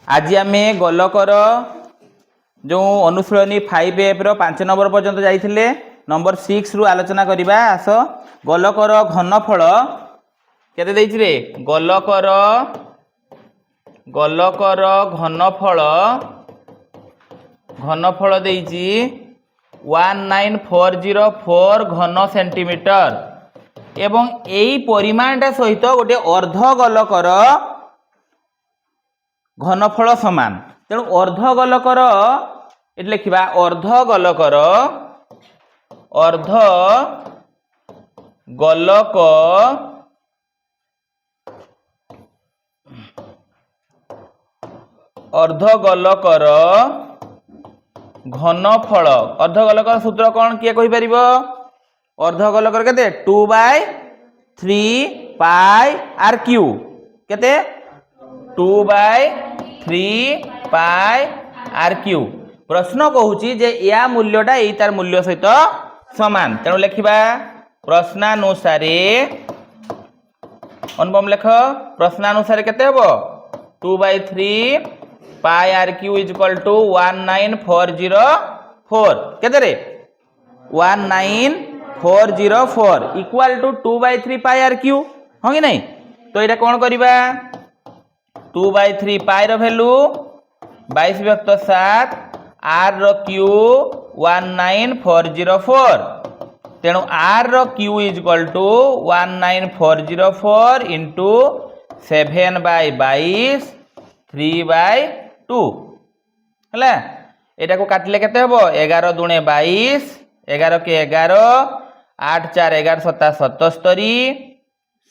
आज आम गोलकर जो अनुशीलनी 5F रो 5 नंबर पर्यंत जाइथिले नंबर 6 रु आलोचना करिबा। आस गोलकर घनफल केते देइछि रे गोलकर घनफल देइछि 19404 घन सेंटीमीटर एवं एई परिमाणटा सहित गोटे अर्ध गोलकर घनफल समान। तेणु अर्ध गोलकर एट लिखा अर्ध गोलक अर्धगोलकर घनफल अर्धगोलकर सूत्र कौन किए कहि परिबो? अर्धगोलकर केते 2/3 पाई आर क्यू केते 2/3 पाई आर क्यू। प्रश्न कहूची जे या मूल्यटा एई तार मूल्य सहित समान। तेणु लिखिबा प्रश्नानुसारे अनुपम लेख प्रश्नानुसारे केते हबो 2/3 pi r cube is equal to 19404 केते रे 19404 equal to 2/3 pi r cube हो कि नहीं। तो ये कौन करिबा 2/3 पाई रो वैल्यू 22/7 आर रो क्यू 19404 तेणु आर रो cube is equal to 19404 into 7/22 3/2 है। एटा को काटिले केते हबो 11 दूने 22 11 के 11 8 4 11 7 77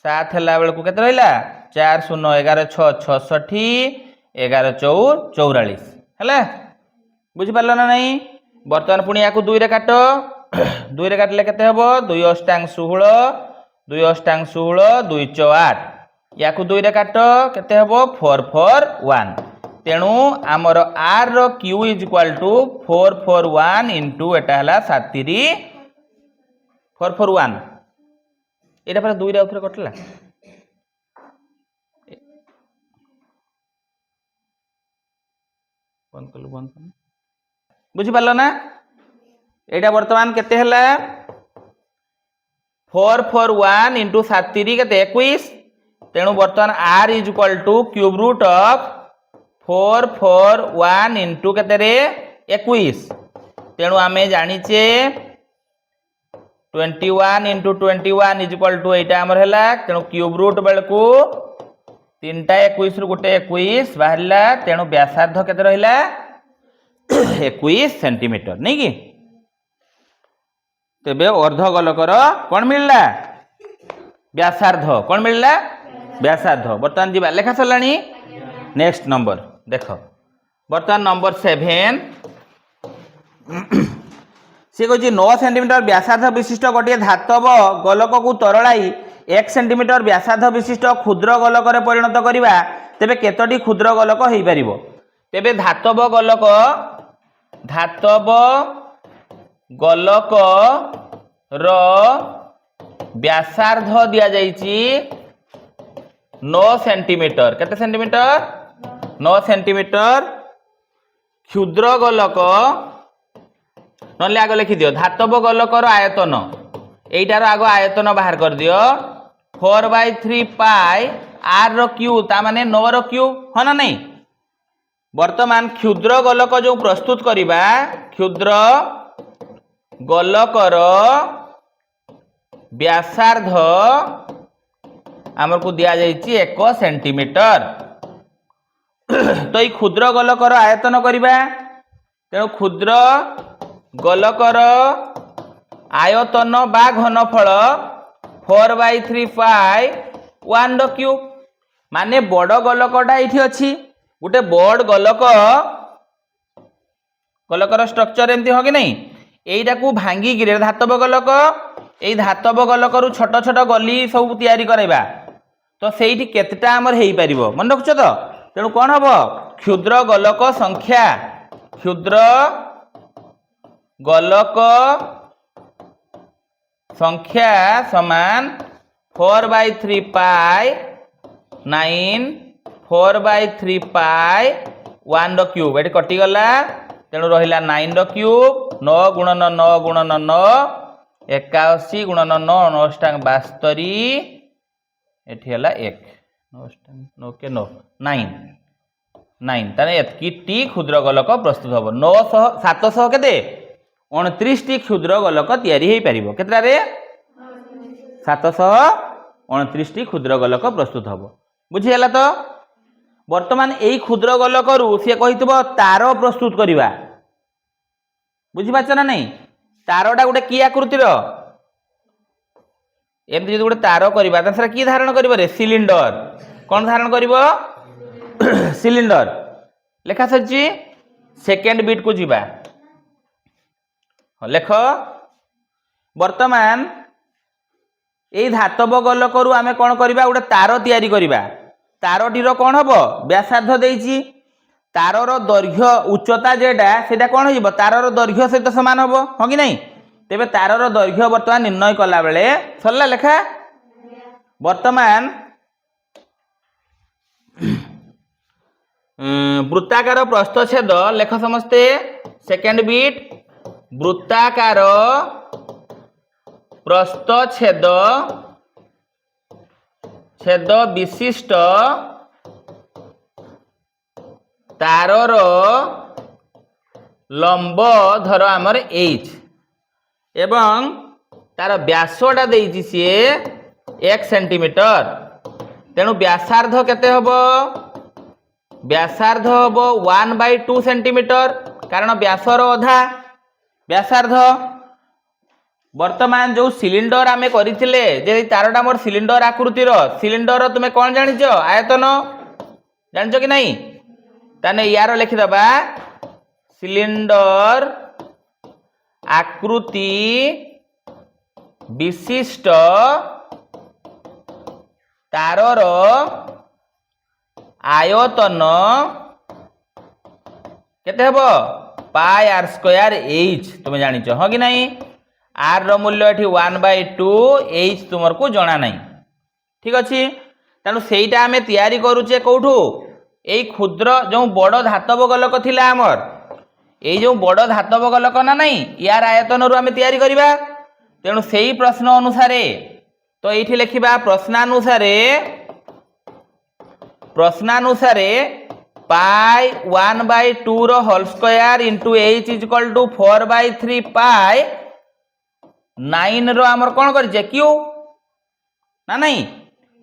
7 हला बेल को केते रहिला 4 0 11 6 66 11 4 44 है। बुझी पारलो ना नहीं। बर्तमान पुणी या 2 रे काट 2 रे काटिले केते हबो 2 अष्टांग 16 2 अष्टांग 16 2 4 8 या 2 रे काट केते हबो 441 तेणु आमर आर रो cube is equal to 441 into एटा हला 7 441 एटा पर 2 रे उथरे कटला बंद बुझी पारलो ना। एटा वर्तमान केते हला 441 इंटू 7 केते 21 तेणु वर्तमान R is equal to cube root of 441 into केते रे 21 तेणु आमे जानिचे 21 इंटू 21 इज इक्वल टू एटा हमर हला तेणु क्यूब रूट बेलकू 3टा 21 रु गोटे 21 बाहरला तेणु व्यासार्ध केते रहिला 21 सेंटीमीटर नहीं कि। तेबे अर्धगोलकर कौन मिलला व्यासार्ध कौन मिलला व्यासार्ध। बर्तमान जीवा लेखा सरलानी नेक्स्ट नंबर देख बर्तमान नंबर 7 सी कह 9 सेंटीमीटर व्यासार्ध विशिष्ट गोटे धातव गोलक को तरलाई 1 सेंटीमीटर व्यासार्ध विशिष्ट क्षुद्र गोलक परिणत करिबा तेबे केतोटी क्षुद्र गोलक होई परिबो। तेबे धातव गोलक रो व्यासार्ध दिया जाइछि 9 सेंटीमीटर केते सेंटीमीटर 9 सेंटीमीटर क्षुद्र गोलक नले आग लिखि दियो धातव गोलकर आयतन एइटार आग आयतन बाहर कर दियो 4/3 पाई आर रो क्यू ता माने 9 रो क्यू हो ना नहीं। वर्तमान क्षुद्र गोलक जो प्रस्तुत करिबा क्षुद्र गोलकर व्यासार्ध आमर को दिया जाइछि 1 सेंटीमीटर। तो ये क्षुद्र गोलकर आयतन करिबा तेणु क्षुद्र गोलकर आयतन बा घनफल 4/3 पाई 1 रो क्यूब माने बड़ गोलकटा एठी अछि गोटे बड़ गोलकर स्ट्रक्चर एमती हो कि नहीं एटा को भांगी गिरे धातव गोलक एई धातव गोलक रु छोट छोट गली सब तैयारी करैबा तो सेठी केतेटा हमर हेई परिबो मन रखछ तो। तेणु कौन हम क्षुद्र गोलक संख्या समान 4/3 पाई 9 4/3 पाई 1 रो क्यूब ये कटिगला तेणु रहा 9 रो क्यूब 9 गुणन 9 गुणन 9 81 गुणन 9 9 72 एठी हला 1 9 के 9 9 9 ताने एतकी टी क्षुद्र गोलक प्रस्तुत हम 900 700 केते 29 टी क्षुद्र गोलक तैयारी हो पार केतरे 729 टी क्षुद्र गोलक प्रस्तुत हम बुझीगला तो वर्तमान यही क्षुद्र गोलक सी कही तार प्रस्तुत करवा बुझीपार ना नहीं तारटा गोटे कि आकृतिर एमती जो गोटे तार करवा सर कि धारण कर सिलिंडर कौन धारण कर सिलिंडर लेखा सरी सेकेंड बीट को जीवा लेख वर्तमान यही धातव गोलक आम कौन करवा गोटे तार तैयारी करवा तारटीर कौन हम व्यासार्ध देइछि तारर दैर्घ्य उच्चता जेटा सेटा कौन हो तारर दैर्घ्य सहित सामान हम हाँ कि नहीं तेबे तारर दैर्घ्य वर्तमान निर्णय कला बेले सरला लेखा वर्तमान वृत्ताकार प्रस्थछेद लेख समस्ते सेकेंड बीट वृत्ताकार प्रस्थछेद छेद विशिष्ट तारर लंब धर आमर एच एवं तार व्यासटा देइछि सी 1 सेंटीमीटर तेणु व्यासार्ध केते हबो व्यासार्ध हबो 1/2 सेंटीमीटर कारण व्यासर अधा व्यासार्ध वर्तमान जो सिलिंडर आमे करिथिले जे तारटा मोर सिलिंडर आकृतिर सिलिंडर तुमे कौन जानिछ आयतन जानिछ कि नहीं ताने यार लिखिदबा सिलिंडर आकृति विशिष्ट तारर आयतन केते हबो पाई आर स्क्वायर एच तुम जानिछ हाँ कि नहीं आर रो मूल्य एठी 1/2 एच तुमर को जणा नहीं ठीक अच्छे तेणु सेटा आमे तैयारी करूचे कौठू यही क्षुद्र जो बड़ धातव गोलक थिला आमर यही जो बड़ धातव गोलक ना नहीं यार आयतन रु आमे तैयारी करबा तेणु सेही प्रश्न अनुसार तो ये लिखा प्रश्नानुसार पाई 1/2 रो whole square into H is equal to 4/3 pi 9 रो आमर कौन कर क्यू ना नहीं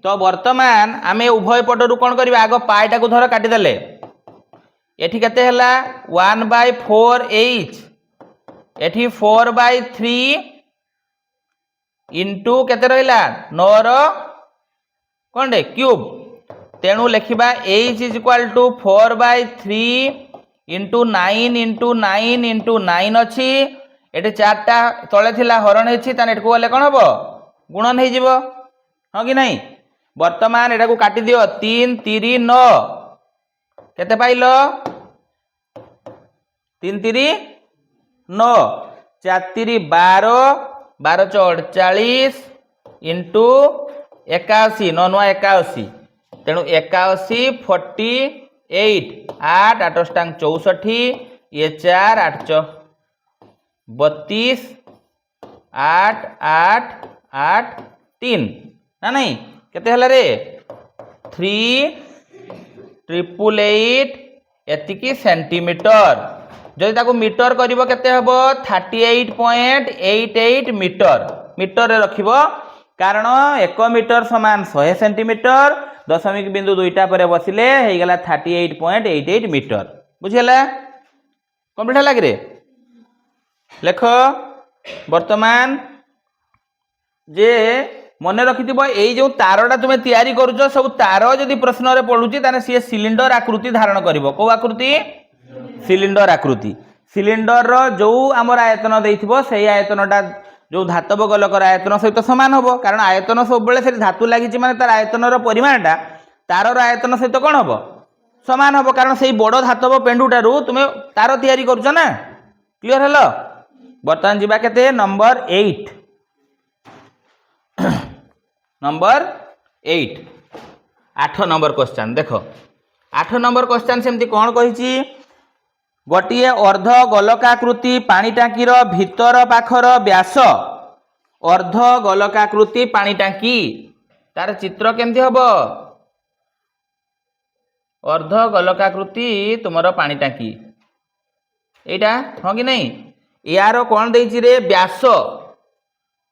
तो वर्तमान आमे उभय पटरू कौन करवा आग पाईटा को धर काटिदेले एठी केते हला 1/4 एच एठी 4/3 इंटू केते रहिला 9 रो कौन डे क्यूब तेणु लिखा H is equal to 4/3 into 9 into 9 into 9 अच्छी ये चार्टा तले थिला हरण होती को गले कौन हम गुणन हो हाँ कि नहीं वर्तमान एटा को काटी दियो 3 3 9 केते पाइल 3 3 9 4 3 12 12 4 48 इंटू 81 9 9 81 तेणु 81 48 8 8 अष्टांग 64 ये 4 8 32 8 8 8 3 ना नहीं केते हला रे 3,888 एतिकी सेंटीमीटर जदि ताको मीटर करिवो केते हबो 38.88 मीटर मीटर रे रखिवो कारण 1 मीटर समान 100 सेंटीमीटर दशमिक बिंदु दुईटा पर बसिले हो गला 38.88 मीटर बुझीगला कंप्लीट है लगे लेख वर्तमान जे मन रखि यही जो तारटा तुम तैयारी करुच सब तार जदि प्रश्न रे पड़ुची ताने सी सिलिंडर आकृति धारण करिवो को आकृति सिलिंडर आकृति सिलिंडर रो जो आमर आयतन देइथिबो सेही आयतनटा जो धातव गोलकर आयतन सहित सामान हम कारण आयतन सब बेले से धातु लगी माने तार आयतन परिमाणटा तार आयतन सहित कौन हम सामान हम कारण से बड़ धातव पेंडुटारू तुम तार तैयारी करुच ना क्लियर हेलो बर्तमान जीवा केते नंबर 8 नंबर 8 8 नंबर क्वेश्चन देख 8 नंबर क्वेश्चन सेमती कौन कही गोटे अर्ध गोलकाकृति पानी टांकीर भितर पाखर व्यास अर्ध गोलकाकृति पानी टांकी तार चित्र केमती हम अर्ध गोलकाकृति तुमर पानी टांकी एटा हाँ कि नहीं यार कौन देछि रे व्यास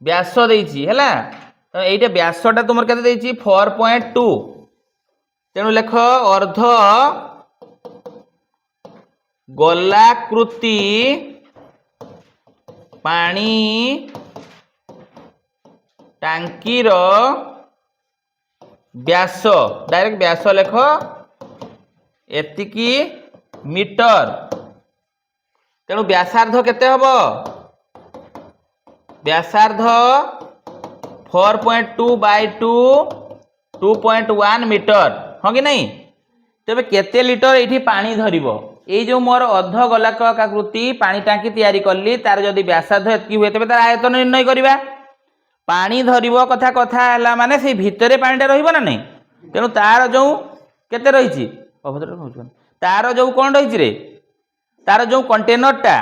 व्यास देछि हैला तो एटा व्यासटा तुमर केते देछि 4.2 तेणु लेख अर्ध गोलाकृति पानी टांकीर व्यास डायरेक्ट व्यास लेख एतिकी मीटर तेणु व्यासार्ध केते हबो व्यासार्ध 4.2 बाय 2 2.1 मीटर हाँ कि नहीं तेबे केते लिटर एठी पानी धरिबो ए जो मोर अर्ध गोलाकृति पानी टांकी तैयारी करली तार जदि व्यासार्ध एतकी हुए तेबे तार आयतन निर्णय करिबा पानी धरिबो कथा कथा हला माने से भितरे पानीटा रहिबो ना नहीं तेणु तार जो केते रहिछि अभद्र तार जो कोन रहिछि रे तार जो कंटेनरटा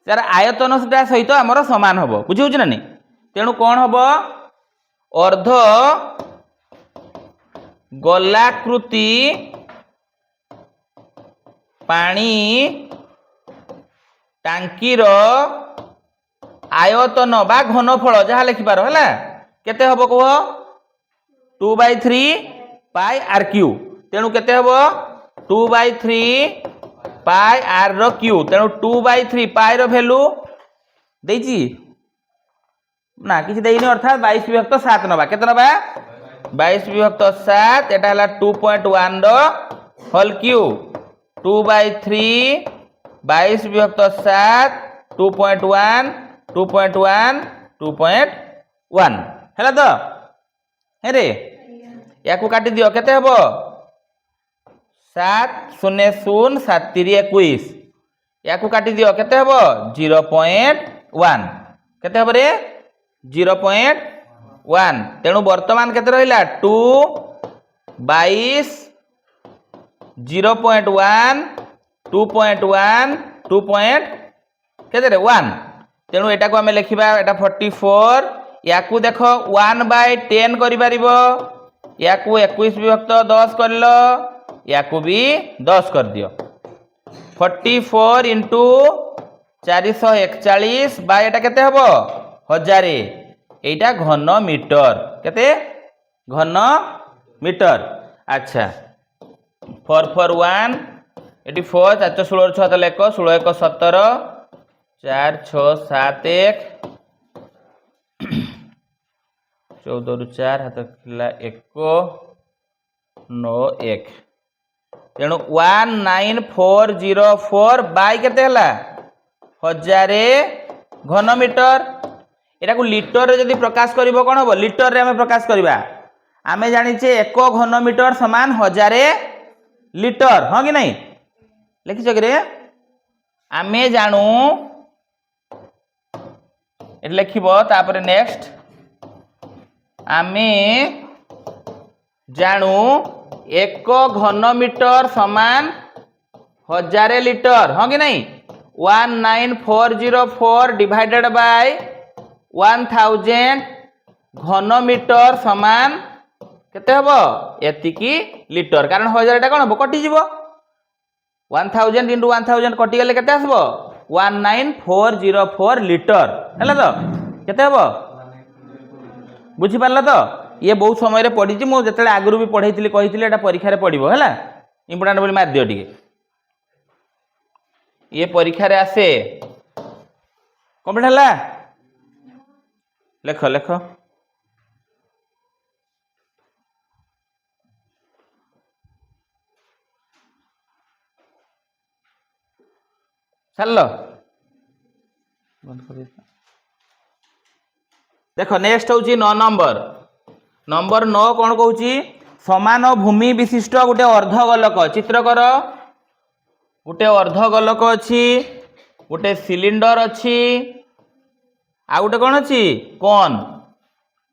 तार आयतनटा सहित आमर समान हबो बुझिउछ ना नहीं तेणु कौन हबो अर्ध गोलाकृति पानी टांकीर आयतन बा घनफल जहाँ लिखिपार है केते हबो कह 2/3 पाई आर क्यू तेणु केते हबो 2/3 पाई आर रो क्यू तेणु 2/3 पाई रो वैल्यू देछि ना किसी देइनी अर्थात 22/7 नबा केते नबा 22/7 एटा हला 2.1 रो होल क्यू 2/3 22/7 2.1 2.1 2.1 हैला तो हे रे याकू काटी दियो केते हबो 7 0 0 7 3 21 याकू काटी दियो केते हबो 0.1 केते हबो रे 0.1 तेणु वर्तमान केते रहिला 2 22 0.1 2.1 2. केते रे 1 तेणु एटा को हमें लिखिबा एटा 44 याकू देखो 1/10 करि परिबो याकू 21/10 करलो याकू भी 10 कर दियो 44 इंटू 441 बाय एटा केते हबो 1000 एटा घन मीटर केते घन मीटर अच्छा 441 एटी 4 4 16 6 तो लेख 16 1 17 4 6 7 1 14 रु 4 हाथ खिला 1 9 1 तेणु 19404 बाय केते हला 1000 घन मीटर एटा को लिटर रे जदि प्रकाश करिवो कोन हबो लिटर रे हमें प्रकाश करिबा आमे जानिचे 1 घन मीटर समान 1000 लिटर हां कि नहीं लिखिछ कि रे आमे जानू एट लिखिबो तापर नेक्स्ट आमे जानू 1 घन मीटर समान 1000 लिटर हाँ कि नहीं 19404 डिवाइडेड बाय 1000 घन मीटर समान केते हबो एतिकी लिटर कारण 1000 टा कोन हबो कटि जिवो 1000 इंटू 1000 कटि गेले केते आसबो 19404 लिटर हैला तो केते हबो बुझी पारला तो ये बहुत समय रे पढ़ी मु जतले आगुरु भी पढ़ाई कही एटा परीक्षा रे पढ़िबो हैला इंपोर्टेंट बोली मार दियो टिके ये परीक्षा रे आसे कंप्लीट हैला लेख लेख चलो देख नेक्स्ट हूँ 9 नंबर नंबर 9 कौन कहूँ समान भूमि विशिष्ट गोटे अर्धगोलक चित्र कर गोटे अर्धगोलक अच्छी गोटे सिलिंडर अच्छी आ गोटे कौन अच्छी कौन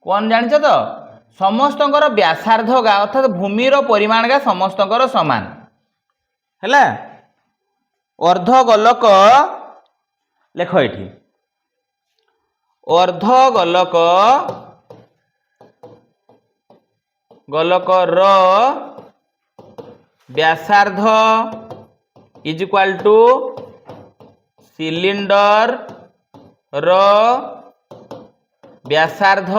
कौन जान तो समस्त व्यासार्ध गा अर्थात भूमिर परिमाण गा समस्त समान है अर्ध गोलक लेख ये अर्ध गोलक गोलकर व्यासार्ध इज इक्वल टू सिलिंडर रो व्यासार्ध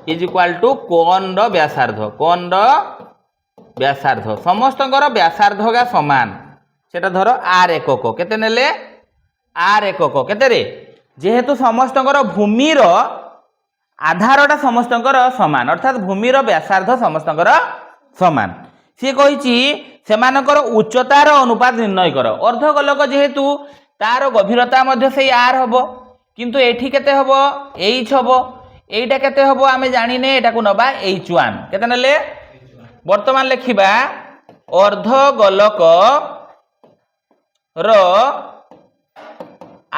इज इक्वल टू कोन रो व्यासार्ध कोन रो व्यासार्ध समस्तंकर व्यासार्ध गा समान सेटा धर आर एकक केते नेले आर एकक केते रे जेहेतु समस्तंकर भूमिर आधारटा समस्तंकर समान अर्थात भूमिर व्यासार्ध समस्तंकर समान सी कही सेमानकर उच्चतार अनुपात निर्णय कर अर्धगोलक जेहेतु तार गभीरता मध्य से आर हबो किंतु एठी केते हबो एच हबो एटा केते हबो आमे जानिने एटा को नबा h1 केते नेले वर्तमान लेखिबा अर्धगोलक रो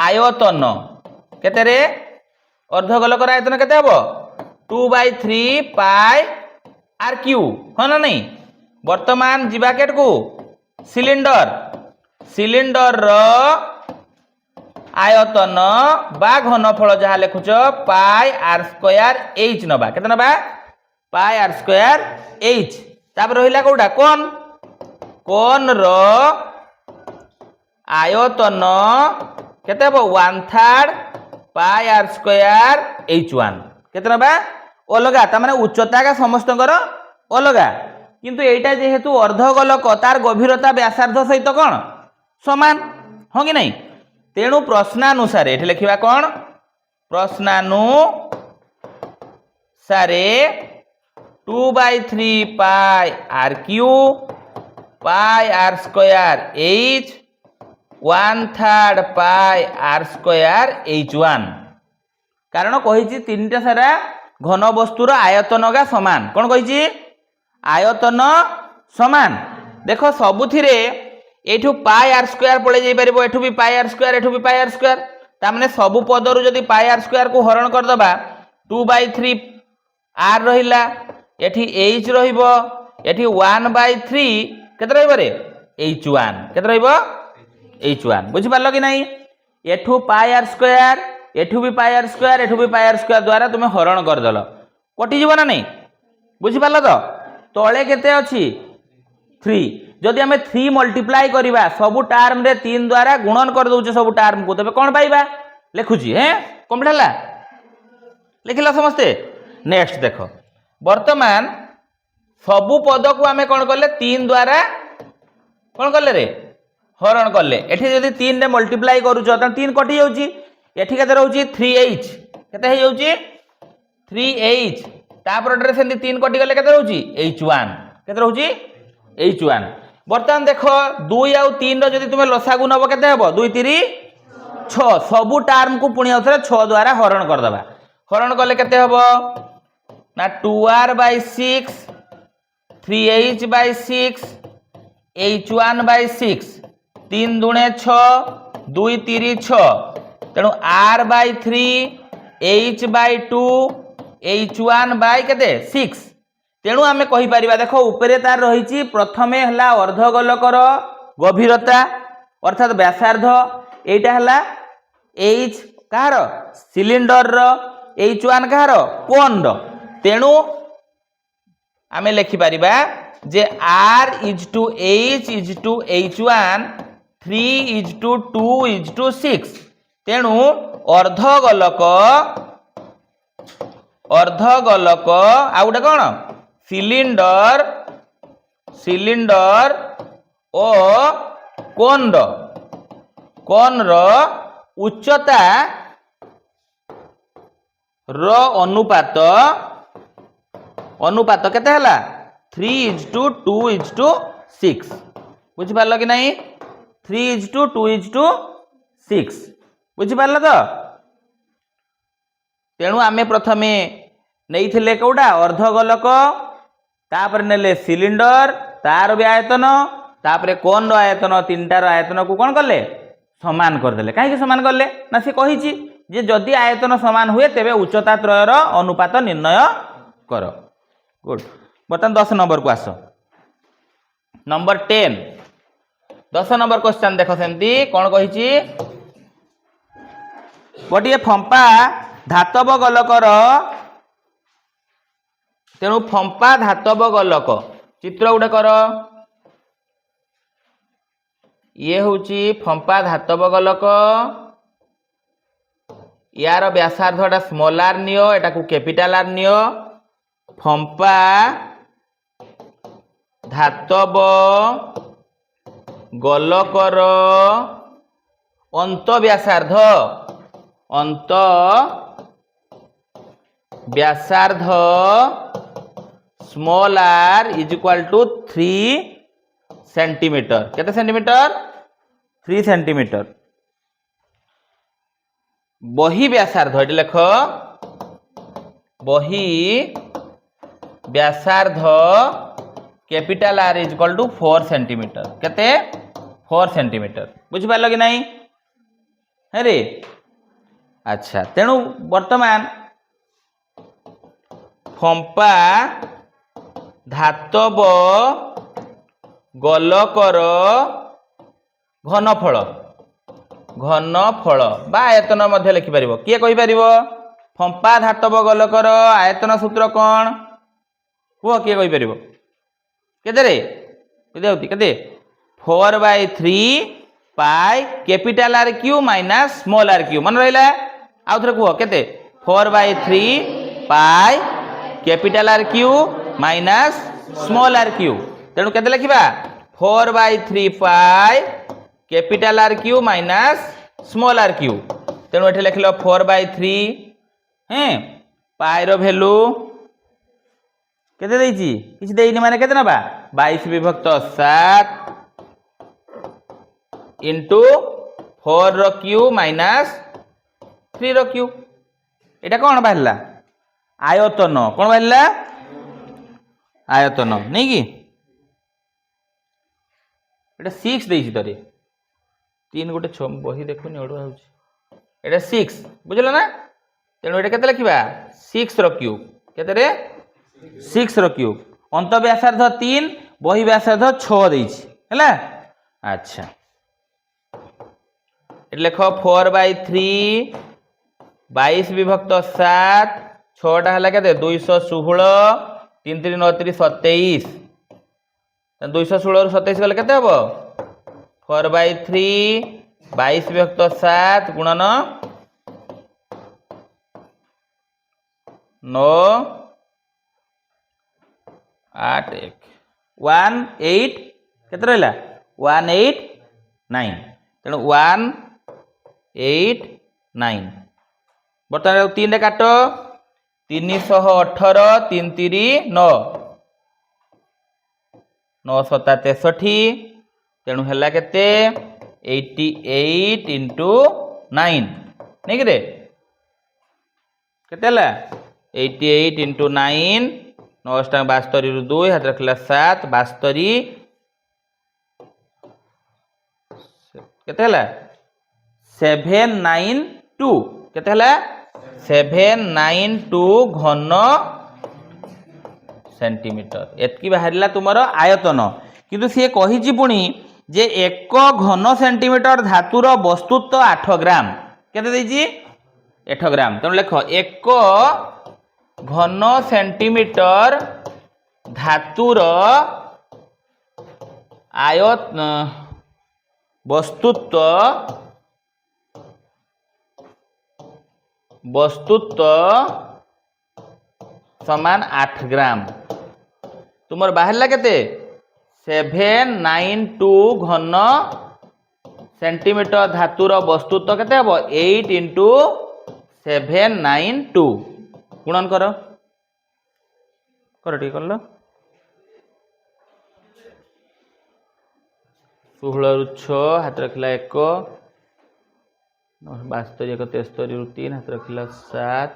आयतन केते रे अर्धगोलक रो आयतन केते हबो 2/3 पाई आर क्यू हो ना नहीं वर्तमान जीवाकेट को सिलिंडर सिलिंडर रो आयतन बा घनफल जहाँ लिखुच पाई आर स्क्वायर एच नबा केते नबा पाई आर स्क्वायर एच तापर रहिला कोडा कोन कोन रो आयतन केते हबो 1/3 पाई आर स्क्वायर h1 केते नबा अलगा ता माने उच्चता का समस्तकर अलगा किंतु एटा जेहेतु अर्धगोलक तार गभीरता व्यासार्ध सहित कौन समान हो कि नहीं तेणु प्रश्नानुसारे एठी लिखिबा कौन प्रश्नानुसारे 2/3 pi r cube pi r square h 1/3 pi r square h1 कारण कही तीनटा सारा घन वस्तुर आयतन गा समान कौन कही आयतन समान देख सबुथिरे एठू पाई आर स्क्वायर पड़े जाई परिबो एठू भी पाई आर स्क्वायर एठू भी पाई आर स्क्वायर ता माने सबु पदरु जदी पाई आर स्क्वायर को हरण कर दबा 2/3 आर रहिला एठी h रहिबो एठी 1/3 केते रहिबो रे h1 केते रहिबो h1 बुझि पारलो कि नहीं एठू पाई आर स्क्वायर एठू भी पाई आर स्क्वायर एठू भी पाई आर स्क्वायर द्वारा तुमे हरण कर दलो कटि जीवो ना नहीं बुझि पारलो तो तळे केते अछि 3 जदि आमे 3 मल्टीप्लाई करिबा सबु टर्म रे 3 द्वारा गुणन कर दउचे सबु टर्म को तबे कोन पाइबा लिखुची हैं कंप्लीट हला लिखिला समस्ते नेक्स्ट देखो वर्तमान सबु पद को आमे कोन करले 3 द्वारा कोन करले रे हरण करले एठी जदि 3 रे मल्टीप्लाई करूचो त 3 कटि जाउची एठी केते रहउची 3h केते हे जाउची 3h तापर रे सेंदी 3 कटि गले केते रहउची h1 केते रहउची h1 वर्तमान देखो 2 आउ 3 रो जदि तुमे लसागु नबो केते हेबो 2 3 6 सबु टर्म को पुणी अथरे 6 द्वारा हरण कर दबा हरण करले केते हेबो ना 2r/6 3h/6 h1/6 3 दुणे 6 2 3 6 तेणु r/3 h/2 h1 केते 6 तेणु आमे कहि परिबा देखो ऊपरे तार रहिची प्रथमे हला अर्धगोलकर गभीरता अर्थात व्यासार्ध एटा हला h कहार सिलिंडर रो h1 कहार कोन रो तेणु आमे लिखि परिबा जे r is to h is to h1 3 is to 2 is to 6 तेणु अर्धगोलक आ गोटे कौन सिलिंडर सिलिंडर ओ कोन रो उच्चता रो अनुपात केते हला 3:2:6 बुझि पारलो कि नहीं 3:2:6 बुझि पारलो तो तेणु आमे प्रथमे नहीं थिले कोडा अर्धगोलक तापर नेले सिलिंडर तार भी आयतन तापर कोन रो आयतन तीनटार आयतन को कौन करले समान करदेले कहीं समान करले ना से कही जे जदि आयतन समान हुए तेबे उच्चता त्रयर अनुपात निर्णय कर गुड बर्तमान 10 नंबर को आस नंबर 10 10 नंबर क्वेश्चन देख सेमती कौन कही गोटे फंपा धातव गोलकर तेणु फंपा धातव गोलक चित्र गोटे कर ये हूँ फंपा धातव गोलक यार व्यासार्धटा स्मॉल आर नियो एटा को कैपिटल आर नियो फंपा धातव गोलकर अंत व्यासार्ध small r is equal to 3 centimetre केते सेंटीमीटर 3 सेंटीमीटर बही व्यासार्ध ये लेख बही व्यासार्ध capital are is equal to 4 centimetre केते 4 सेंटीमीटर बुझी पारल कि नहीं है रे अच्छा तेणु वर्तमान फंपा धातव गोलकर घनफल बा आयतन मध्य लिखि पारिबो किए कहि पारिबो फंपा धातव गोलकर आयतन सूत्र कौन कुह किए कहि पारिबो केते रे केते 4/3 pi capital R cube minus small are cube मन रहिला आउ थरे कुह केते 4/3 pi capital R cube minus small are cube तेणु केते लिखिबा 4/3 pi capital R cube minus small are cube तेणु एठे लिखिलो 4/3 हैं पाई रो वैल्यू केते देइची किछ देइनी माने केते नबा 22/7 इंटू 4 रो क्यू माइनस 3 रो क्यू एटा कौन बाहरला आयतन कौन बाहरला आयतन नहीं कि एटा 6 देइची तरे 3 गोटे बही देखुनी ओडवा होची एटा 6 बुझलो ना तेणु एटा केते लिखिबा 6 रो क्यूब केते रे 6 रो क्यूब अंत व्यासार्ध 3 बही व्यासार्ध 6 देइची हैला अच्छा लेख 4/3 22/7 6टा है के 216 3 3 9 3 27 216 रु 27 गले केते हबो 4/3 22/7 गुणन 9 8 1 18 केते रहला 189 तेणु 189 बर्तमान 3 रे काट 318 3 3 9 9 7 63 तेणु है केते 88 इंटू 9 नहीं कि केते 88 इंटू 9 9 72 रु 2 हाथ रखला 7 72 केते 792 केते 792 घन सेंटीमीटर एतकी बाहरला तुमर आयतन किंतु सी कही पुणी जे 1 घन सेंटीमीटर धातुर वस्तुत्व 8 ग्राम केते देइची 8 ग्राम तेणु लेख 1 घन सेंटीमीटर धातुर वस्तुत्व समान 8 ग्राम तुमर बाहरला केते 792 घन सेंटीमीटर धातुर वस्तुत्व केते हबो 8 इंटू 792 गुणन कर ठीक कर 16 रु 6 हाथ रखला 1 72 1 73 रु 3 हाथ रखला 7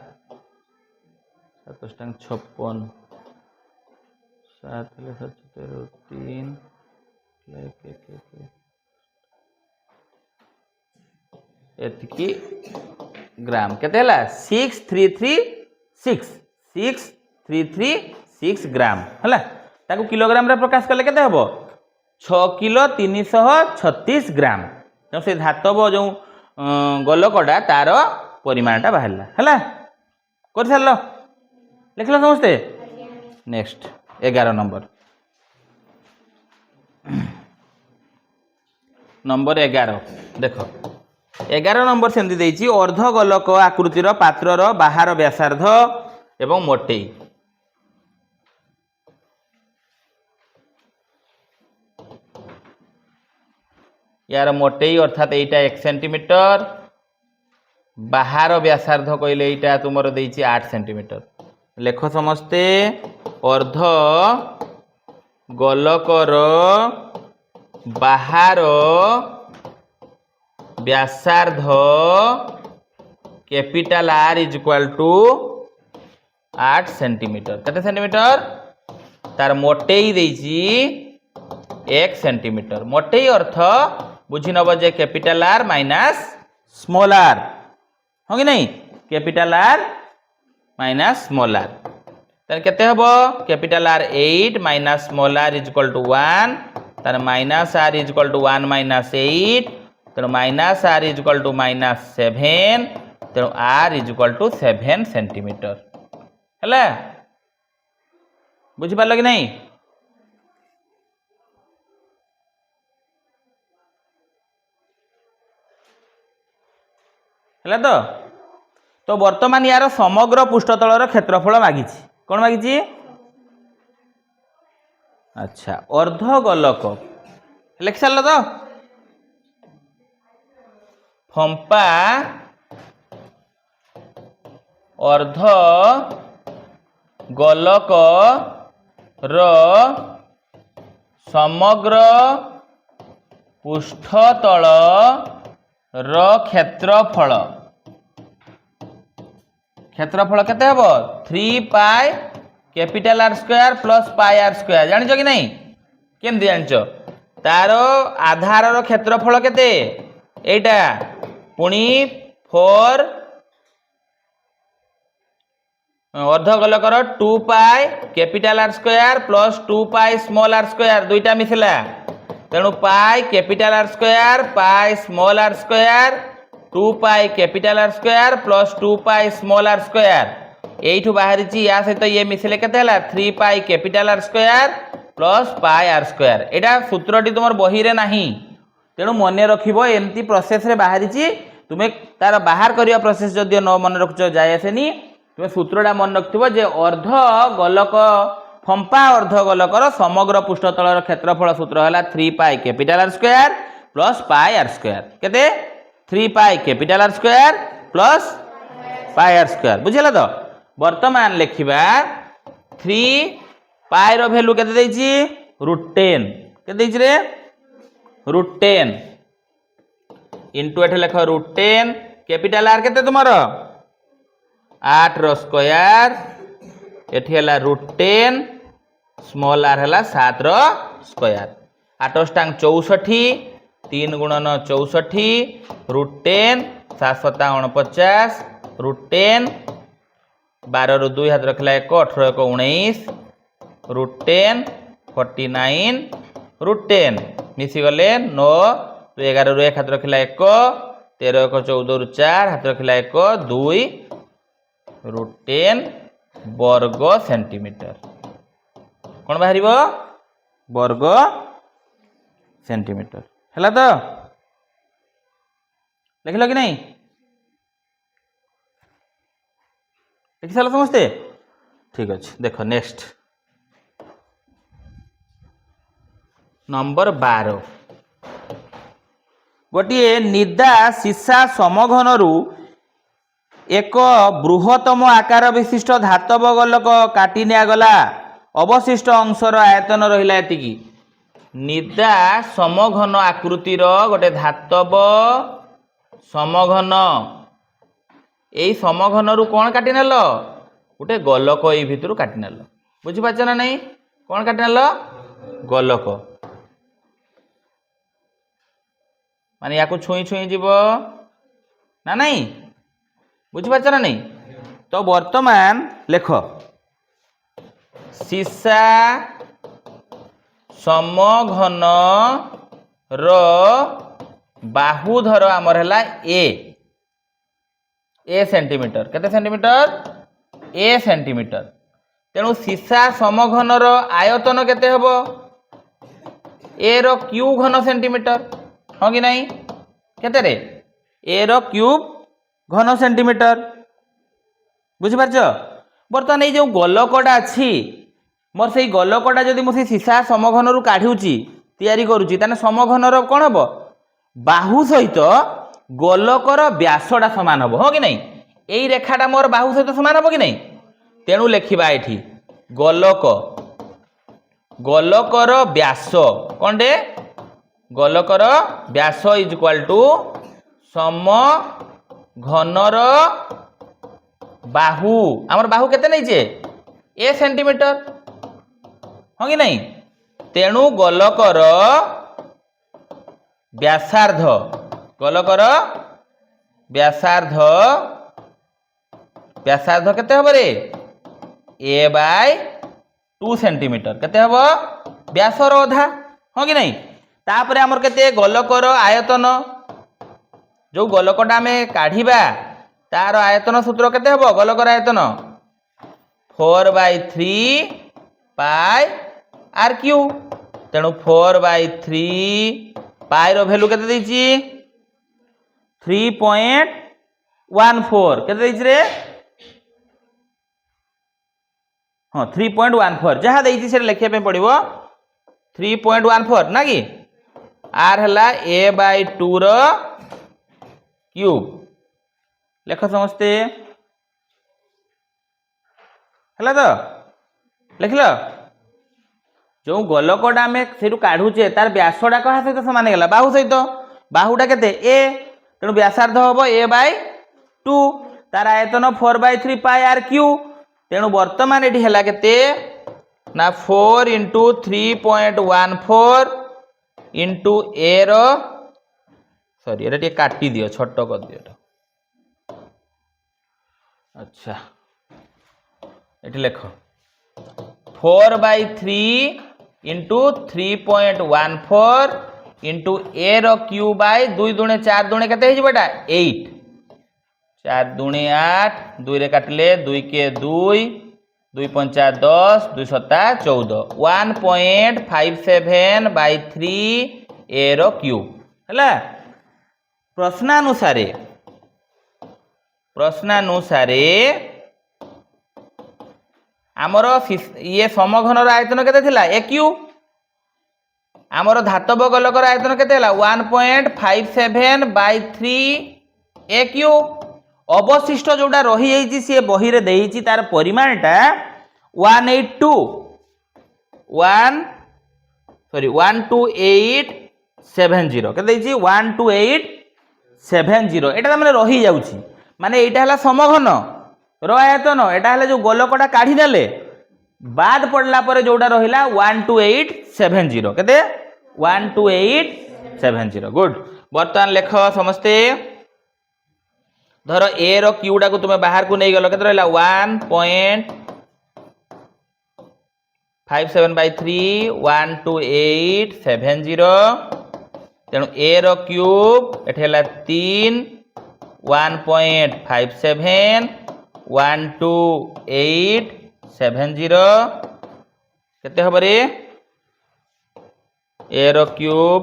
7 56 7 7 रु 3 एतकी ग्राम केते 6336 ग्राम हला ताकू किलोग्राम रे प्रकाश कले केते हबो 6 किलो 336 ग्राम तो से धातव जो गोलकटा तार परिमाणटा बाहर है कर सार लिख लो समस्ते नेक्स्ट 11 नंबर नंबर 11 देख 11 नंबर सेमती देछि अर्ध गोलक आकृतिर पात्रर बाहर व्यासार्ध एवं मोटेई यार मोटेई अर्थात एटा 1 सेंटीमीटर बाहर व्यासार्ध कहले एटा तुमर देछि 8 सेंटीमीटर लेख समस्ते अर्ध गोलकर बाहर व्यासार्ध capital are is equal to 8 centimetre केते सेंटीमीटर तार मोटेई देछि 1 सेंटीमीटर मोटेई अर्थ बुझी नब जे capital R minus small r हो कि नहीं capital R minus small r तार केते हबो capital R 8 minus small r is equal to 1 तार minus r is equal to 1 minus 8 तेणु minus r is equal to minus 7 तेणु r is equal to 7 centimetre है बुझी पारल कि नहीं है तो वर्तमान यार समग्र पृष्ठतलर क्षेत्रफल मागी कौन मागी अच्छा अर्ध गोलक लिख सार तो फंपा अर्ध गोलक रो समग्र पृष्ठतल रो क्षेत्रफल केते हबो 3 pi capital R square plus pi r square जानिछ कि नहीं केमती जानिछ तारो आधार रो क्षेत्रफल केते एटा पुणी 4 अर्धगोलकर 2 pi capital R square plus 2 pi small are square दुईटा मिसला तेणु pi capital R square pi small are square 2 pi capital R square plus 2 pi small are square एठू बाहरी या सहित ये मिसले केते हला 3 pi capital R square plus pi r square एटा सूत्रटी तुम बही रे नाही तेणु मन रखिबो एमती प्रोसेस रे बाहरी तुमे तार बाहर करिया प्रोसेस जदि न मन रखछ जाय आसेनी तुमे सूत्रटा मन रखिबो जे अर्ध गोलक फंपा अर्ध गोलकर समग्र पृष्ठतलर क्षेत्रफल सूत्र हला 3 pi capital R square plus pi r square केते 3 pi capital R square plus pi r square बुझिला तो वर्तमान लिखिबा 3 पाई रो वैल्यू केते देछि √10 केते देछि रे √10 इनटू एठ लेख √10 कैपिटल आर केते तुमरो 8 रो स्क्वायर एठी हला √10 स्मॉल आर हला 7 रो स्क्वायर 8 स्टांग 64 3 गुणन 64 √10 7 49 √10 12 ରୁ 2 हाथ रखला 1 18 1 19 √10 49 √10 मिसी गले 9 11 ରୁ 1 हाथ रखला 1 13 1 14 ରୁ 4 हाथ रखला 1 2 √10 वर्ग सेंटीमीटर कौन बाहर वर्ग सेंटीमीटर है तो लिख लो कि नहीं लिखि सार समस्ते ठीक अच्छे देख नेक्स्ट नंबर 12 गोटे निदा सीसा समघनरू एक बृहत्तम आकार विशिष्ट धातव गोलक काटी निगला अवशिष्ट अंशर आयतन रहिला एतिकी निदा समघन आकृतिर गोटे धातव समघन यही समघनरू कौन काटी नेल गोटे गोलक ये भितर काटी नेल बुझीपाच ना नहीं कौन काटी नेल गोलक माने या छुई छुई जीव ना नहीं बुझीपाच ना नहीं तो वर्तमान लेख सीसा समघन रो बाहु धर आमर है ए सेंटीमीटर केते सेंटीमीटर ए सेंटीमीटर तेणु सीसा समघन रो आयतन केते हबो ए रो क्यूब घन सेंटीमीटर हाँ कि नहीं केते रे ए रो क्यूब घन सेंटीमीटर बुझी पारछ बर्तमान ये जो गोलकटा अच्छी मोर से गोलकटा जदि मुझे सीसा समघन रु काढ़ुची तैयारी करुची ताने समघन रो कौन हम बाहु सहित गोलकर व्यासटा सामान हम हाँ कि नहीं यही रेखाटा मोर बाहु सहित सामान हम कि नहीं तेणु लिखा ये गोलक गोलकर व्यास कौन दे गोलकर व्यास इज इक्वाल टू समघनर बाहु आमर बाहु केते नहीं चे ए सेंटीमीटर हाँ कि नहीं तेणु गोलकर व्यासार्ध गोलकर व्यासार्ध व्यासार्ध केते हबो रे ए बाय 2 सेंटीमीटर केते हबो व्यासर अधा हाँ कि नहीं तापर आमर केते गोलकर आयतन जो गोलकटा आमे काढ़ीबा तार आयतन सूत्र केते हबो गोलकर आयतन 4/3 पाई आर क्यू तेणु 4/3 पाई रो वैल्यू केते देछि 3.14 केते देछि रे हाँ 3.14 जहाँ देछि से लिखिया पे पड़िबो 3.14 ना कि आर हला a/2 रो क्यूब लेख समस्ते हला तो लिखल जो गोलकटा आम से काढ़ुचे तार व्यासटा क्या सहित सामान है बाहु सहित बाहुटा केते ए तेणु व्यासार्ध हम a/2 तार आयतन 4/3 पाई आर क्यू तेणु वर्तमान ये है केते ना 4 × 3.14 इंटू ए रो सॉरी ये काटी दियो छोट कर दियो अच्छा ये लिख 4/3 into 3.14 into A row Q by 2 दूणे 4 दूणे केते हो बेटा 8 4 दूणे 8 2 रे काटले 2 के 2 2 पंचा 10 2 सता 14 1.57/3 ए रो क्यूब है प्रश्नानुसारे आमर ये समघनर आयतन केते थिला ए क्यू आमर धातव गोलकर आयतन केते हला 1.57/3 ए क्यू अवशिष्ट जोटा रही जाइछि से बही रे देइछि तार परिमाणटा 12870 केते देइछि 12870 एटा माने रही जाउछि माने एटा हला समघन रो आयतन एटा हला जो गोलकटा काढ़ी देले बाद पड़ला पर जोटा रहिला 12870 केते 12870 गुड बर्तमान लेख समस्ते धर ए रो क्यूटा को तुम बाहर को नहीं गलो केते रहिला 1.57/3 12870 तेणु ए रो क्यूब एठी हला 3 1.57 12870 केते हबो रे ए रो क्यूब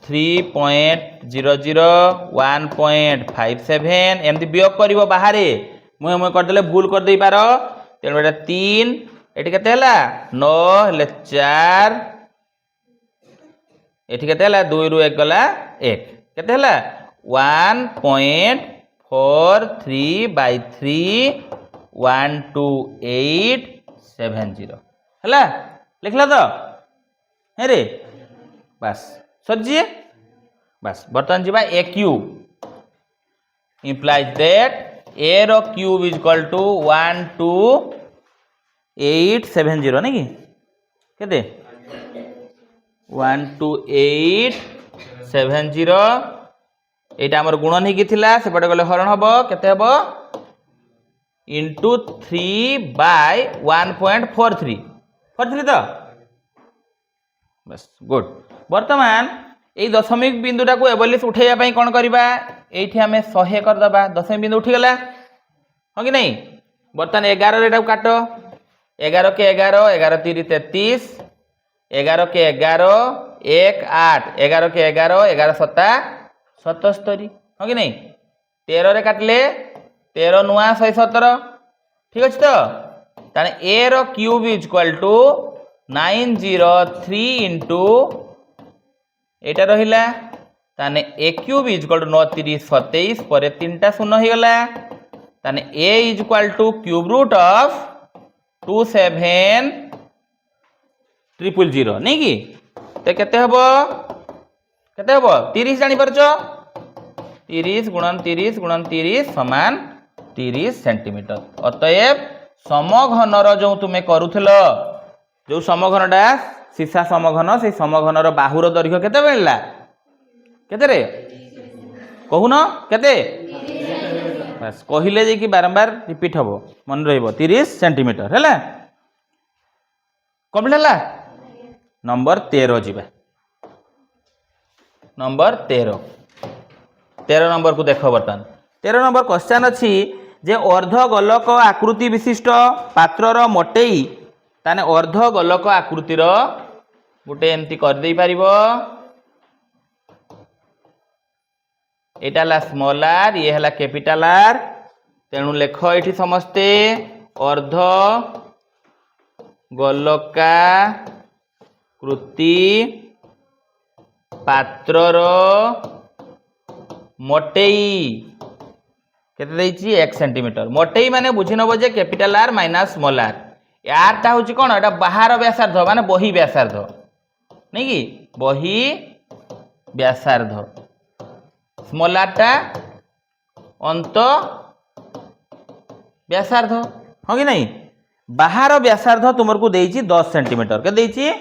3.00 1.57 एमती वियोग करिवो बाहरे मुहे मुहे कर देले भूल कर देई पारो तेणु एटा 3 एठी केते हला 9 हेले 4 एठी केते हला 2 रु 1 गला 1 केते हला 1.43/3 12870 हला लिखला तो हे रे बस सजी बस बर्तमान जीवा a cube implies that a रो क्यूब इज इक्वल टू 12870 नहीं कि केते 12870 एटा हमर गुणन ही थिला सेपटे गले हरण हबो केते हबो इंटू 3/1.43 43 तो बस गुड वर्तमान ये दशमिक बिंदुटा को एबलिश उठेया कौन करवा ये आम 100 करदे दशमिक बिंदु उठीगला हाँ कि नहीं बर्तमान 11 काट 11 के 11 11 3 33 11 के 11 1 8 11 के 11 11 7 77 हाँ कि नहीं 13 रे काटले 13 नुआ 117 ठीक अच्छे तो ताने ए रो cube is equal to 903 into एटा रहिला ताने a cube is equal to 9 3 27 पर 3टा शून्य हो गला ताने a is equal to cube root of 27000 नहीं कि तो केते हबो 30 जानी परचो 30 गुणन 30 समान 30 सेंटीमीटर अतएव समघनर जो तुम्हें करूथलो जो समघनटा सीसा समघन से समघनर बाहुर दैर्घ्य केते मिलला केते रे कहून केते बस कहिले जे कि बारंबार रिपीट हबो मन रहइबो 30 सेंटीमीटर हैला कंप्लीट हैला नंबर 13 जिबा नंबर 13 नंबर को देखो बर्तमान 13 नंबर क्वेश्चन अच्छी जे अर्ध गोलक आकृति विशिष्ट पात्रर मोटेई ताने अर्ध गोलक आकृतिर गोटे एमती कर दे पारिबो एटा ला स्मॉल आर ये हला कैपिटल आर तेणु लेख एठी समस्ते अर्ध गोलकाकृति पात्रर मोटेई केते देइछि 1 सेंटीमीटर मोटेई माने बुझी नबो जे capital R minus small r यारटा होछि कोन एटा बाहर व्यासार्ध माने बही व्यासार्ध नहीं कि बही व्यासार्ध स्मॉल आरटा अंत व्यासार्ध हाँ कि नहीं बाहर व्यासार्ध तुमको देइछि 10 सेंटीमीटर के देइछि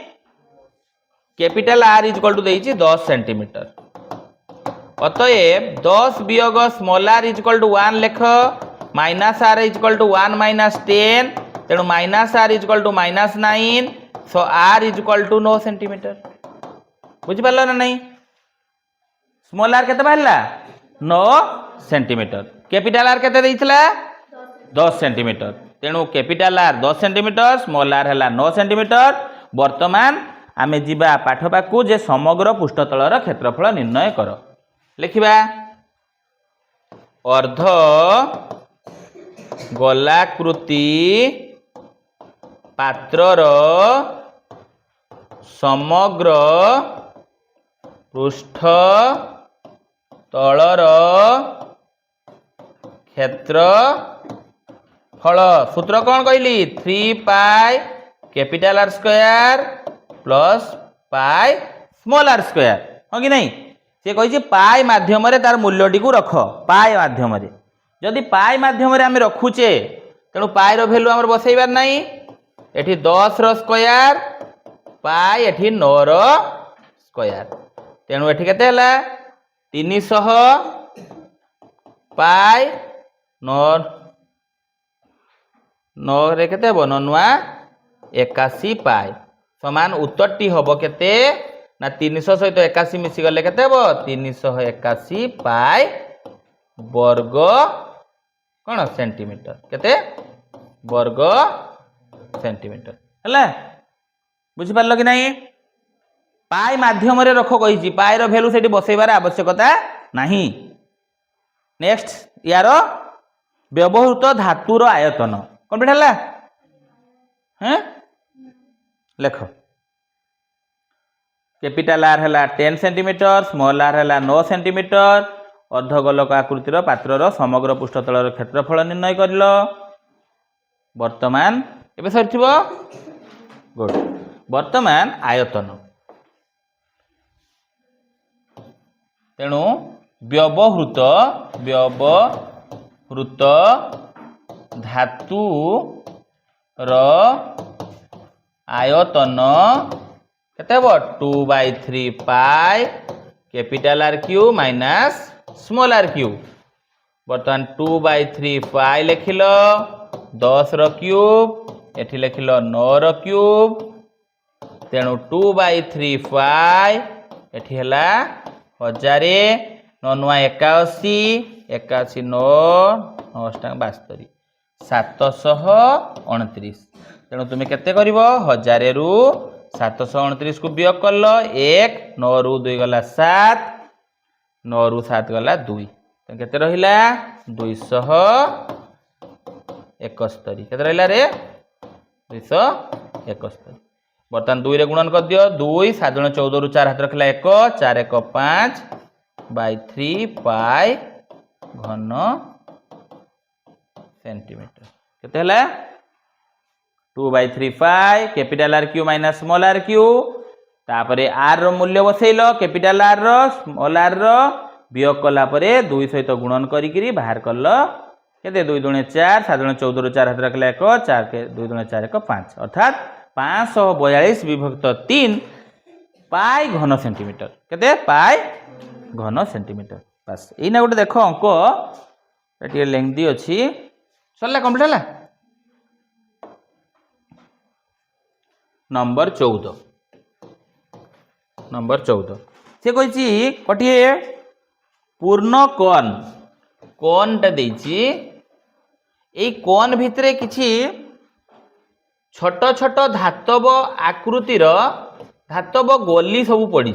capital are is equal to देइछि 10 सेंटीमीटर अतएव 10 वियोग small r is equal to 1 लेख minus r is equal to 1 minus 10 तेणु minus r is equal to minus 9 so r is equal to 9 centimetre बुझी पारल ना नहीं स्मॉल आर केते बाहरला 9 सेंटीमीटर कैपिटल आर केते देइथिला 10 सेंटीमीटर तेणु capital R 10 centimetre small R है 9 सेंटीमीटर वर्तमान आमे जीवा पाठपाकू जे समग्र पृष्ठतलर क्षेत्रफल निर्णय कर लिखिबा अर्ध गोलाकृति पात्रर समग्र पृष्ठतलर क्षेत्रफल सूत्र कौन कहली 3 pi capital R square plus pi small are square हाँ कि नहीं से कही पाई माध्यम तार मूल्यटी को रख पाई माध्यम जदि पाई माध्यम आम रखुचे तेणु पाई भैल्यू आम बसैबार नहीं एठी 10 रो स्क्वायर पाई एठी 9 रो स्क्वायर तेणु एठी केते हला 300 पाई 9 रे केते हबो 9 नुआ 81 पाई समान उत्तरटी हबो केते ना 300 सहित 81 मिसी गले केते हबो 381 पाई वर्ग कौन सेंटीमीटर केते वर्ग सेंटीमीटर है बुझी पारल कि नहीं पाई माध्यम रे रख कही पाई रो वैल्यू सेठी बसैबार आवश्यकता नहीं नेक्स्ट यार व्यवहृत धातुर आयतन कंप्लीट है हैं लेख कैपिटल आर है 10 सेंटीमीटर स्मॉल आर है 9 सेंटीमीटर अर्धगोलक आकृतिर पात्रर समग्र पृष्ठतलर क्षेत्रफल निर्णय कर वर्तमान एबे सरिथिबो गुड वर्तमान आयतन तेणु व्यवहृत धातु र आयतन केते हबो 2/3 pi capital R cube minus small are cube बर्तमान 2/3 पाई लिखिल 10 रो क्यूब एठी लिखिल 9 रो क्यूब तेणु 2/3 एठी हला 1000 9 81 81 9 72 729 तेणु तुम केते कर 1000 रु 729 को वियोग कल 1 9 रु 2 गला 7 9 रु 7 गला 2 केते रहिला 271 केते रहिला रे 271 बर्तमान 2 रे गुणन कर दियो 2 7 14 रु 4 हाथ रखला 1 4 1 5 बाय 3 पाई घन सेंटीमीटर केते हला 2/3 pi capital R cube minus small are cube तापरे आर रो मूल्य बसैलो कैपिटल आर रो स्मॉल आर रो वियोग कला परे 2 सहित गुणन करी बाहर कल केते 2 दुणे 4 7 14 रु 4 हाथ रखला 1 4 के 2 दुणे 4 1 5 अर्थात 542 विभक्त 3 पाई घन सेंटीमीटर केते पाई घन सेंटीमीटर बस एना गोटे देख अंक ये लेंथी अच्छी सरला कंप्लीट है नंबर 14 से कही गोटे पूर्ण कोन कोनटा देछि ए कोन भितरे किछि छोट छोट धातव आकृतिर धातव गोली सब पड़ी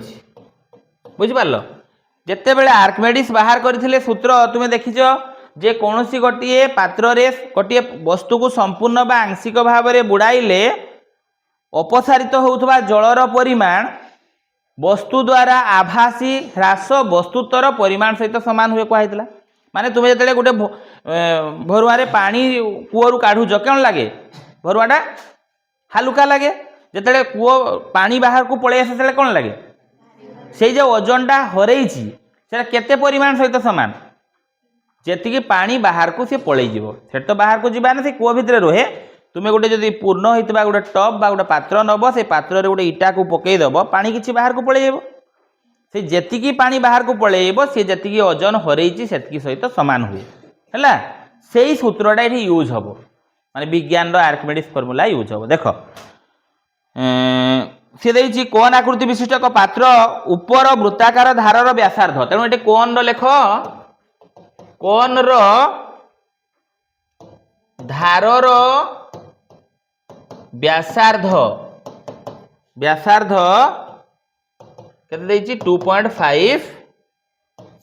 बुझिपार जिते बड़े आर्किमेडिस बाहर करथिले सूत्र तुमे देखिछ जे कौनसी गोटे पात्र रे गोटे वस्तु को संपूर्ण बा आंशिक भाव में बुड़ाइले अपसारित होउथबा जलर परिमाण वस्तु द्वारा आभासी ह्रास वस्तुतर परिमाण सहित समान हुए कहला माने तुमे जतले गोटे भरुआ पानी कूअरु काढुछ केन लागे भरुआटा हालुका लगे जिते कूओ पानी बाहर को पलि आसे कौन लगे से जो ओजनटा हरैछि से केते परिमाण सहित समान जेतिकी पानी बाहर को सी पलि जीवो से तो बाहर को जीवा ना से कूओ भितर रहे तुम्हें गोटे जदि पूर्ण होता गोटे टप बा गोटे पात्र नब से पात्र गोटे इटा को पकईदेव पानी किसी बाहर को पलि जाब से जेतिकी पानी बाहर को पलि सी जी ओजन हरैछि सेतिकी सहित सामान हुए है से सूत्रटा ये यूज हम माने विज्ञान आर्किमेडिस फर्मूला यूज हम देख सी देछि कोन आकृति विशिष्ट एक पात्र ऊपर वृत्ताकार धारर व्यासार्ध तेणु ये कोन लेख कोन धारर व्यासार्ध व्यासार्ध केते देछि 2.5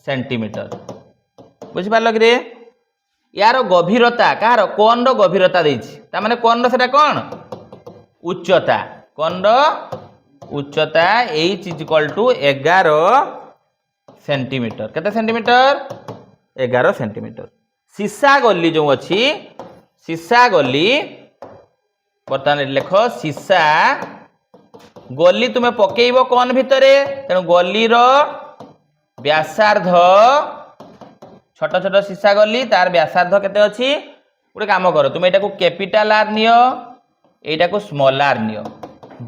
सेंटीमीटर बुझि पारल कि रे यार गभीरता कहार कोन रो गभीरता देछि ता माने कोन रो सेटा कोन उच्चता कोन रो उच्चता h = 11 सेंटीमीटर केते सेंटीमीटर 11 सेंटीमीटर सीसा गली जो अच्छी सीसा गली बर्तमान लेख सीसा गली तुम्हें पकेइबो कोन भितरे तेणु गलीर व्यासार्ध छोट छोट सीसा गली तार व्यासार्ध केते अछि गोटे काम कर तुम एटा को कैपिटल आर नियो एटा को स्मॉल आर नियो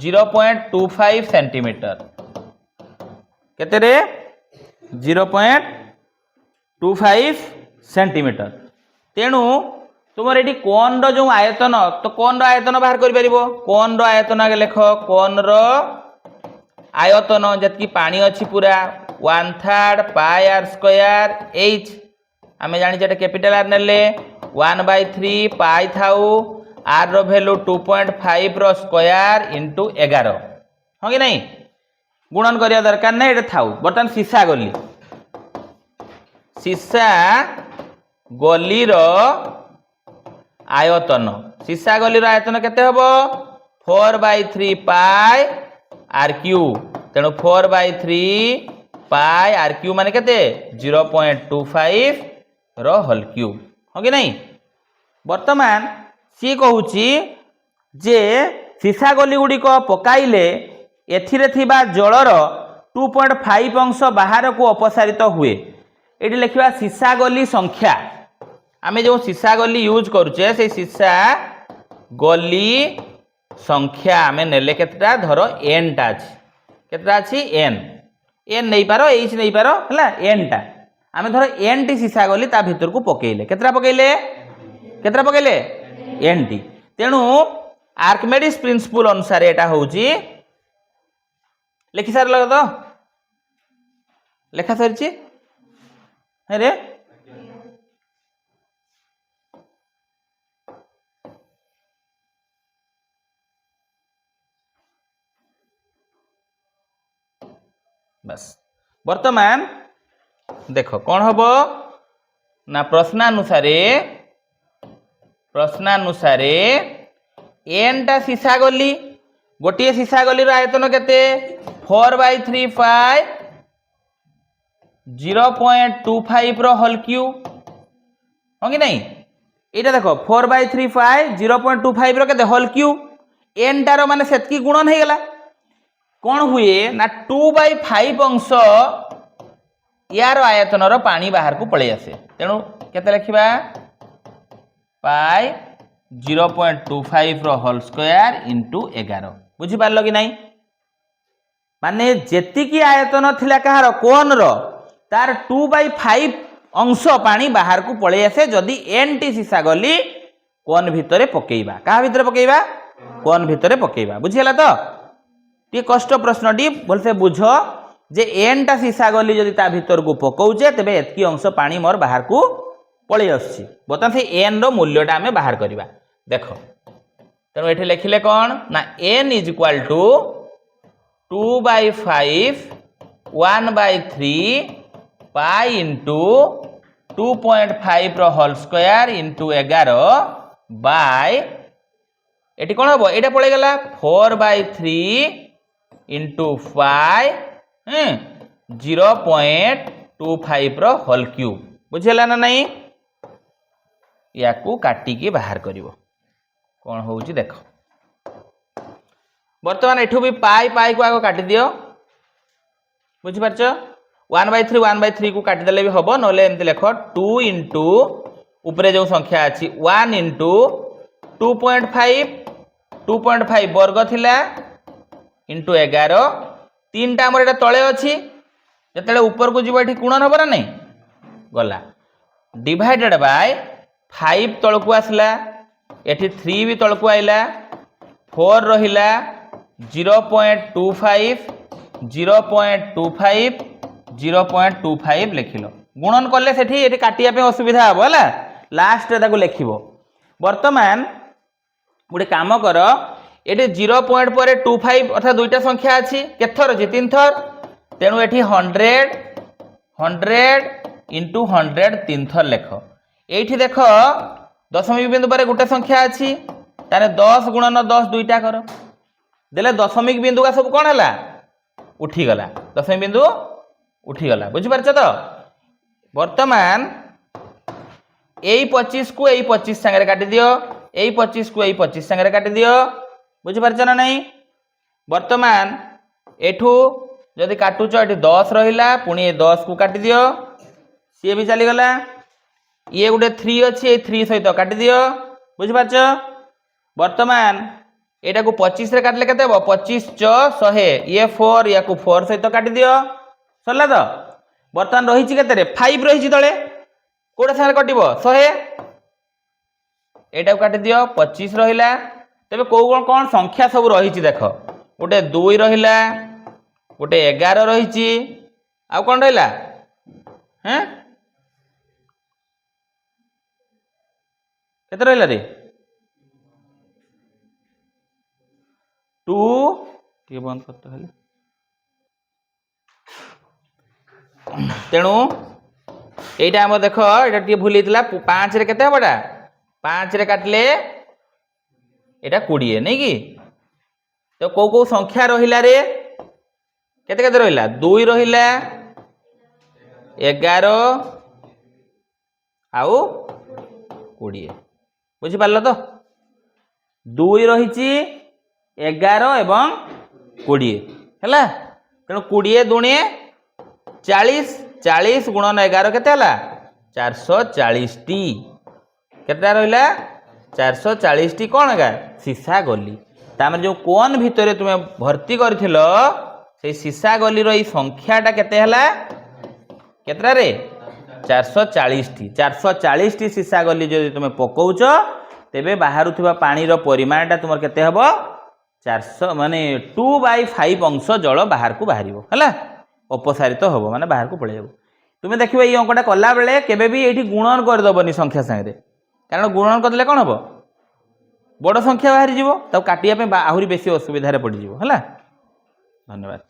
0.25 सेंटीमीटर केते रे 0.25 सेंटीमीटर तेणु तुम ये कोन रो जो आयतन तो कोन रो आयतन बाहर कर पारिबो कोन रो आयतन आगे लेख कोन रो आयतन जतकी पानी अच्छी पूरा 1/3 पाई आर स्क्वायर h आम जानी कैपिटल आर नेले 1/3 पाई थाउ आर रो वैल्यू 2.5 रो स्क्वायर इंटू 11 हाँ कि नहीं गुणन करिया दरकार नहीं ये थाउ बर्तमान सीसा गली सीसा गली रो आयतन सीसा गली रो आयतन केते हबो 4/3 पाई आर क्यू तेणु 4/3 पाई आर क्यू माने केते 0.25 रो होल क्यूब हाँ कि नहीं वर्तमान सी कहूची जे सीसा गली गुड़िक पकाइले एथिरे थिबा जलर 2.5 अंश बाहर को अपसारित हुए ये लिखा सीसा गली संख्या आमे जो सीसा गली यूज करुचे से सीसा गली संख्या आमे नेले केतटा धर n टा अछि केतटा अछि n नहीं पारो h नहीं पारो हला n टा आमे धर n टी सीसा गली ता भीतर को पकेइले केतरा पकेइले n टी तेणु आर्किमेडिस प्रिंसिपल अनुसार एटा होउची लिखि सार तो लेखा सरी रे बस वर्तमान देख कौन हम ना प्रश्नानुसार एन टा सीसा गली गोटे सीसा गली आयतन केते 4/3 पाई 0.25 होल क्यूब हाँ कि नहीं ये देख 4/3 पाई 0.25 केते होल क्यूब एन टार माने सेतकी गुणन हो गला कौन हुए ना 2/5 अंश यार आयतन पानी बाहर को पलि आसे तेणु केते लिखिबा पाई 0.25 होल स्क्वायर इंटू 11 बुझी पारलो कि नहीं माने जेतिकी आयतन थिला कहार कोन रो तार 2/5 अंश पानी बाहर को पलि आसे जदि एन टी सीसा गली कोन भितरे पकेइबा कहा भितरे पकेइबा कोन भितरे पकेइबा बुझिला तो टी कष्ट प्रश्नटी भलसे बुझ जे एन टा सीसा गली जदि ता भितर को पकाउचे तेबे एतकी अंश पानी मोर बाहर को पलि आछि बता से एन रो मूल्यटा आमे बाहर करिबा देखो तेणु एठी लिखिले कोन ना N is equal to 2/5 1/3 pi into 2.5 रो होल स्क्वायर इंटू 11 बाय एटी कौन हम ये पड़े गला 4/3 इंटू 5 0.25 रो होल क्यूब बुझेला ना नहीं या को काटिकी बाहर करिवो कौन होउची देखो वर्तमान एठू भी पाई पाई को आगो काटी दियो बुझी पारछ 1/3 1/3 को काटी देले भी हबो नले एमति लेखो 2 इंटू ऊपरे जो संख्या अछि 1 इंटू 2.5 वर्ग थिला इंटू 11 तीन टा हमर एटा तळे अछि जतले ऊपर को जीव एठी गुणन हबो ना नहीं गला डिवाइडेड बाय 5 तळ को आसला एठी 3 भी तळ को आइला 4 रहिला 0.25 0.25 0.25 लिखिलो गुणन करले सेठी एठी काटिया पे असुविधा हबो हला लास्ट रे ताको लिखिबो वर्तमान गोटे काम कर ये 0.25 अर्थात दुईटा संख्या अच्छी केथर अच्छी 3 थर तेणु ये 100 इंटू 100 3 थर लेख ये देख दशमिक बिंदु पर गोटे संख्या अच्छी ताने 10 गुणन 10 दुईटा कर देले दशमिक बिंदु का सब कौन है उठीगला दशमिक बिंदु उठीगला बुझीपार तो वर्तमान यही 25 को यही 25 संगे काटी दियो यही 25 को यही 25 संगे काटी दियो बुझीपार ना नहीं वर्तमान एठू जदि काटुच ये 10 रहा पुणी 10 को काटी दियो सी भी चलीगला ये गोटे 3 अच्छी 3 सहित काटी दियो बुझीपार वर्तमान यहाँ को 25 रे काटले केते हबो 25 + 100 ये 4 या को 4 सहित काटी दियो सरला तो वर्तमान रही केते 5 रही तले कोडे संगे कटिबो 100 एटा को काटी दियो 25 रहिला तेबे कौन संख्या सब रही देख गोटे 2 रहिला गोटे 11 रही आ कौन रहिला हैं केते रहिला रे 2 के बंद करते खाली तेणु एटा हम देख एटा टी भूल 5 रे केते हबडा 5 रे काटले एटा 20 नहीं कि तो को संख्या रहिला रे केते केते रहिला 2 रहिला 11 आउ 20 बुझी पारलो तो 2 रही 11 एवं 20 हैला तेणु 20 दुणे 40 40 गुणन 11 केते हला 440 टी केते रहिला 440 टी कौन है सीसा गली तामे जो कोन भितरे तुमे भर्ती करथिलो से सीसा गली रो संख्याटा केते हला केतरा रे 440 टी 440 टी सीसा गली जदि तुमे पकाउछ तेबे बाहरु थिबा पानी रो परिमाणटा तुमर केते हबो 400 माने 2/5 अंश जल बाहर को बाहर है अपसारित तो हम माने बाहर को पड़े तुम्हें देखो ये अंकटा कला बेले केबे भी ये गुणन करदेवनी संख्या सागे कारण गुणन करदे कौन हम बड़ संख्या बाहरी जीव काटिया आहरी बेसी असुविधा पड़ज है धन्यवाद।